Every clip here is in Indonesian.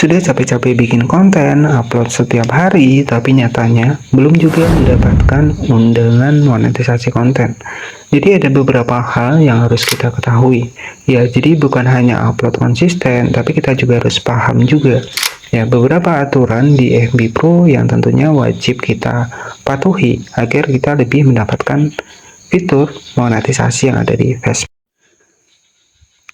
Sudah capek-capek bikin konten, upload setiap hari, tapi nyatanya belum juga mendapatkan undangan monetisasi konten. Jadi ada beberapa hal yang harus kita ketahui. Ya, jadi bukan hanya upload konsisten, tapi kita juga harus paham juga. Ya, beberapa aturan di FB Pro yang tentunya wajib kita patuhi agar kita lebih mendapatkan fitur monetisasi yang ada di Facebook.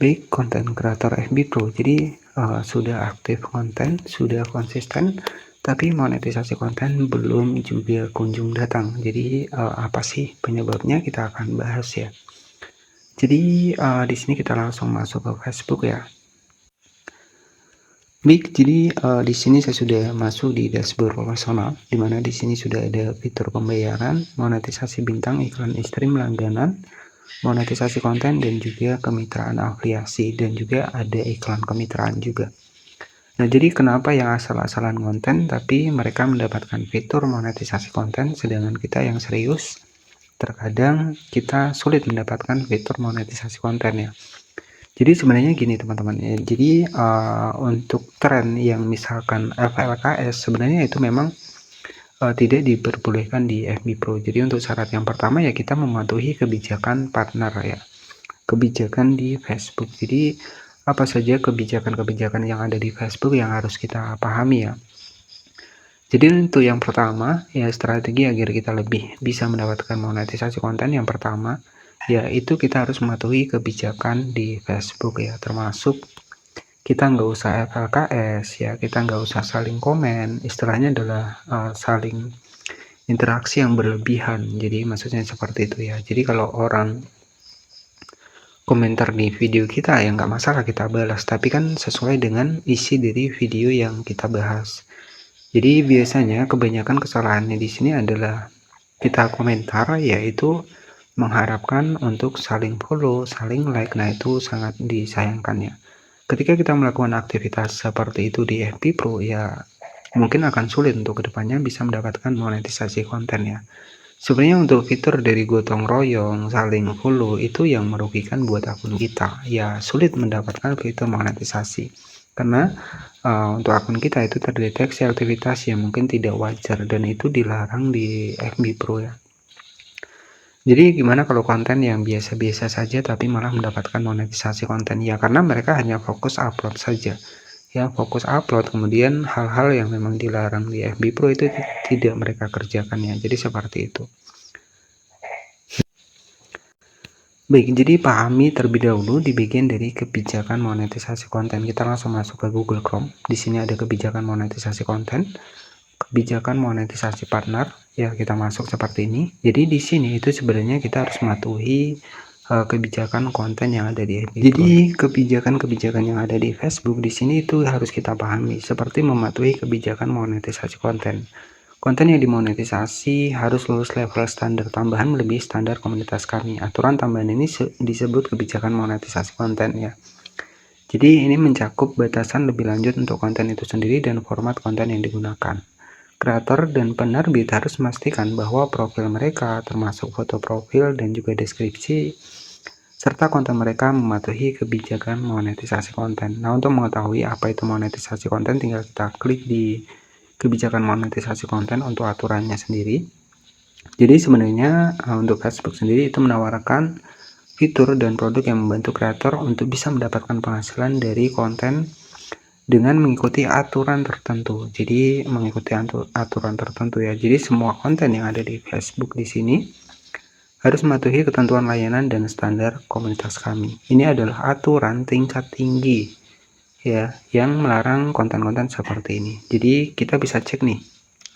Baik, konten kreator FB Pro. Jadi sudah aktif konten, sudah konsisten, tapi monetisasi konten belum juga kunjung datang. Jadi apa sih penyebabnya? Kita akan bahas ya. Jadi di sini kita langsung masuk ke Facebook ya. Baik, jadi di sini saya sudah masuk di dashboard profesional, di mana di sini sudah ada fitur pembayaran, monetisasi bintang, iklan stream langganan, monetisasi konten, dan juga kemitraan afiliasi, dan juga ada iklan kemitraan juga. Nah, jadi kenapa yang asal-asalan konten tapi mereka mendapatkan fitur monetisasi konten, sedangkan kita yang serius terkadang kita sulit mendapatkan fitur monetisasi konten ya. Jadi sebenarnya gini teman-teman ya, jadi untuk tren yang misalkan FLKS sebenarnya itu memang tidak diperbolehkan di FB Pro. Jadi untuk syarat yang pertama ya kita mematuhi kebijakan partner ya, kebijakan di Facebook. Jadi apa saja kebijakan-kebijakan yang ada di Facebook yang harus kita pahami ya. Jadi untuk yang pertama ya, strategi agar kita lebih bisa mendapatkan monetisasi konten yang pertama yaitu kita harus mematuhi kebijakan di Facebook ya, termasuk kita nggak usah FLKS ya, kita nggak usah saling komen, istilahnya adalah saling interaksi yang berlebihan. Jadi maksudnya seperti itu ya. Jadi kalau orang komentar di video kita ya nggak masalah kita balas, tapi kan sesuai dengan isi dari video yang kita bahas. Jadi biasanya kebanyakan kesalahannya di sini adalah kita komentar yaitu mengharapkan untuk saling follow, saling like. Nah, itu sangat disayangkan ya. Ketika kita melakukan aktivitas seperti itu di FB Pro ya mungkin akan sulit untuk kedepannya bisa mendapatkan monetisasi konten ya. Sebenarnya untuk fitur dari gotong royong, saling follow itu yang merugikan buat akun kita. Ya sulit mendapatkan fitur monetisasi. Karena untuk akun kita itu terdeteksi aktivitas yang mungkin tidak wajar dan itu dilarang di FB Pro ya. Jadi gimana kalau konten yang biasa-biasa saja tapi malah mendapatkan monetisasi konten ya, karena mereka hanya fokus upload saja ya, fokus upload, kemudian hal-hal yang memang dilarang di FB Pro itu tidak mereka kerjakan ya. Jadi seperti itu. Baik, jadi pahami terlebih dahulu di bagian dari kebijakan monetisasi konten. Kita langsung masuk ke Google Chrome. Di sini ada kebijakan monetisasi konten, kebijakan monetisasi partner. Ya, kita masuk seperti ini. Jadi di sini itu sebenarnya kita harus mematuhi kebijakan konten yang ada di FB. Jadi kebijakan-kebijakan yang ada di Facebook di sini itu harus kita pahami, seperti mematuhi kebijakan monetisasi konten. Konten yang dimonetisasi harus lulus level standar tambahan melebihi standar komunitas kami. Aturan tambahan ini disebut kebijakan monetisasi konten ya. Jadi ini mencakup batasan lebih lanjut untuk konten itu sendiri dan format konten yang digunakan. Kreator dan penerbit harus memastikan bahwa profil mereka termasuk foto profil dan juga deskripsi serta konten mereka mematuhi kebijakan monetisasi konten. Nah, untuk mengetahui apa itu monetisasi konten tinggal kita klik di kebijakan monetisasi konten untuk aturannya sendiri. Jadi sebenarnya untuk Facebook sendiri itu menawarkan fitur dan produk yang membantu kreator untuk bisa mendapatkan penghasilan dari konten dengan mengikuti aturan tertentu. Jadi mengikuti aturan tertentu ya. Jadi semua konten yang ada di Facebook di sini harus mematuhi ketentuan layanan dan standar komunitas kami. Ini adalah aturan tingkat tinggi ya, yang melarang konten-konten seperti ini. Jadi kita bisa cek nih,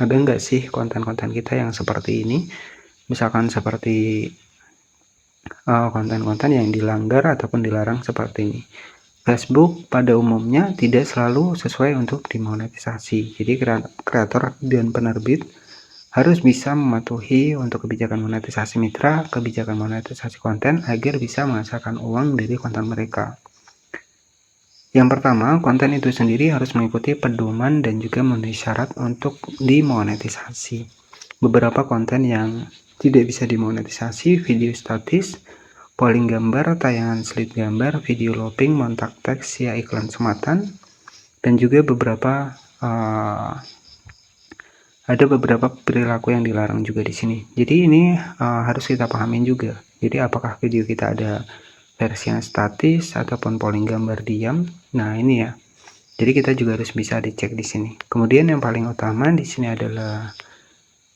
ada nggak sih konten-konten kita yang seperti ini, misalkan seperti konten-konten yang dilanggar ataupun dilarang seperti ini. Facebook pada umumnya tidak selalu sesuai untuk dimonetisasi. Jadi kreator dan penerbit harus bisa mematuhi untuk kebijakan monetisasi mitra, kebijakan monetisasi konten agar bisa menghasilkan uang dari konten mereka. Yang pertama, konten itu sendiri harus mengikuti pedoman dan juga memenuhi syarat untuk dimonetisasi. Beberapa konten yang tidak bisa dimonetisasi: video statis, polling gambar, tayangan slide gambar, video looping, montak teks ya iklan sematan, dan juga ada beberapa perilaku yang dilarang juga di sini. Jadi ini harus kita pahamin juga. Jadi apakah video kita ada versi yang statis ataupun polling gambar diam. Nah, ini ya. Jadi kita juga harus bisa dicek di sini. Kemudian yang paling utama di sini adalah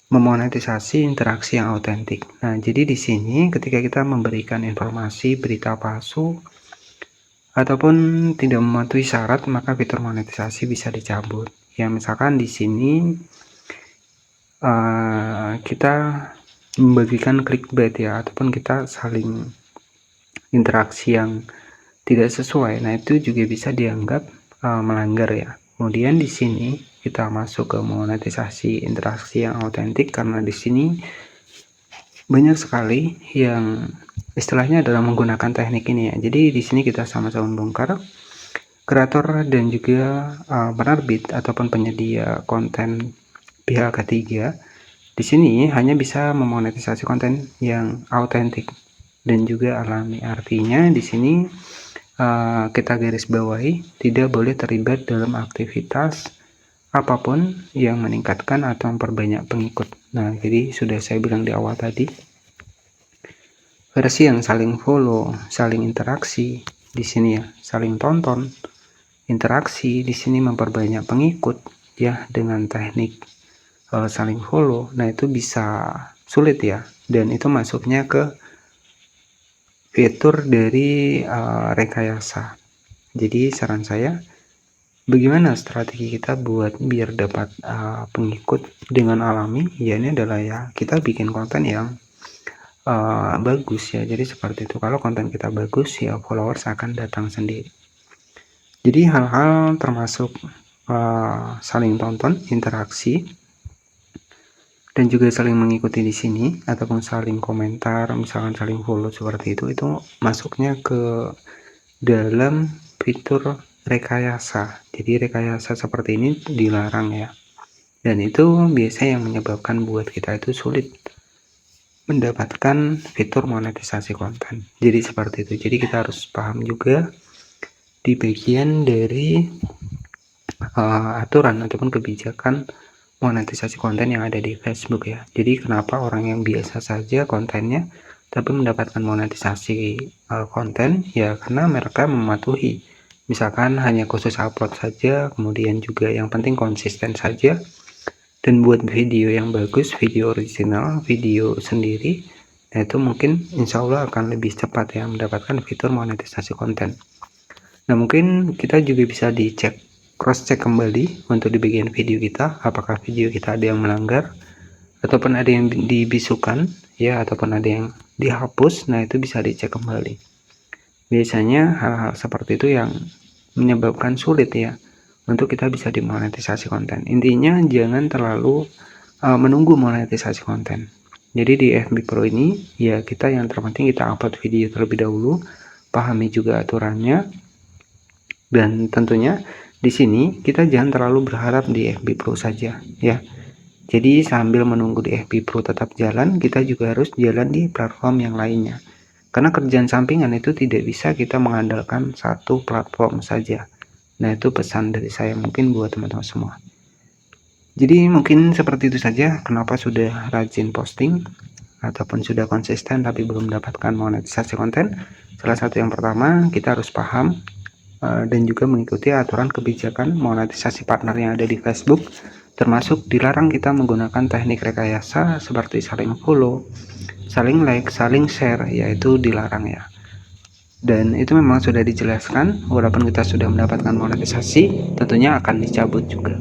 memonetisasi interaksi yang autentik. Nah, jadi di sini ketika kita memberikan informasi berita palsu ataupun tidak mematuhi syarat, maka fitur monetisasi bisa dicabut. Ya, misalkan di sini kita membagikan clickbait ya, ataupun kita saling interaksi yang tidak sesuai. Nah, itu juga bisa dianggap melanggar ya. Kemudian di sini kita masuk ke monetisasi interaksi yang autentik, karena di sini banyak sekali yang istilahnya adalah menggunakan teknik ini ya. Jadi di sini kita sama-sama membongkar kreator dan juga penerbit ataupun penyedia konten pihak ketiga. Di sini hanya bisa memonetisasi konten yang autentik dan juga alami. Artinya di sini kita garis bawahi tidak boleh terlibat dalam aktivitas apapun yang meningkatkan atau memperbanyak pengikut. Nah, jadi sudah saya bilang di awal tadi, versi yang saling follow, saling interaksi di sini ya, saling tonton, interaksi di sini memperbanyak pengikut ya dengan teknik saling follow. Nah, itu bisa sulit ya, dan itu masuknya ke fitur dari rekayasa. Jadi saran saya, bagaimana strategi kita buat biar dapat pengikut dengan alami? Ya, ini adalah ya kita bikin konten yang bagus ya. Jadi seperti itu. Kalau konten kita bagus ya followers akan datang sendiri. Jadi hal-hal termasuk saling tonton, interaksi, dan juga saling mengikuti di sini ataupun saling komentar, misalkan saling follow seperti itu masuknya ke dalam fitur rekayasa. Jadi rekayasa seperti ini dilarang ya, dan itu biasanya yang menyebabkan buat kita itu sulit mendapatkan fitur monetisasi konten. Jadi seperti itu. Jadi kita harus paham juga di bagian dari aturan ataupun kebijakan monetisasi konten yang ada di Facebook ya. Jadi kenapa orang yang biasa saja kontennya tapi mendapatkan monetisasi konten ya, karena mereka mematuhi, misalkan hanya khusus upload saja, kemudian juga yang penting konsisten saja, dan buat video yang bagus, video original, video sendiri. Nah, itu mungkin insya Allah akan lebih cepat ya mendapatkan fitur monetisasi konten. Nah, mungkin kita juga bisa dicek, cross check kembali untuk di bagian video kita, apakah video kita ada yang melanggar ataupun ada yang dibisukan ya, ataupun ada yang dihapus. Nah, itu bisa dicek kembali. Biasanya hal-hal seperti itu yang menyebabkan sulit ya untuk kita bisa dimonetisasi konten. Intinya jangan terlalu menunggu monetisasi konten. Jadi di FB Pro ini ya, kita yang terpenting kita upload video terlebih dahulu, pahami juga aturannya, dan tentunya di sini kita jangan terlalu berharap di FB Pro saja ya. Jadi sambil menunggu di FB Pro tetap jalan, kita juga harus jalan di platform yang lainnya. Karena kerjaan sampingan itu tidak bisa kita mengandalkan satu platform saja. Nah, itu pesan dari saya mungkin buat teman-teman semua. Jadi mungkin seperti itu saja, kenapa sudah rajin posting ataupun sudah konsisten tapi belum mendapatkan monetisasi konten. Salah satu yang pertama, kita harus paham dan juga mengikuti aturan kebijakan monetisasi partner yang ada di Facebook, termasuk dilarang kita menggunakan teknik rekayasa seperti saling follow, saling like, saling share, yaitu dilarang ya. Dan itu memang sudah dijelaskan, walaupun kita sudah mendapatkan monetisasi, tentunya akan dicabut juga.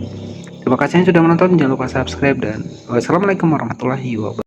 Terima kasih yang sudah menonton, jangan lupa subscribe, dan wassalamualaikum warahmatullahi wabarakatuh.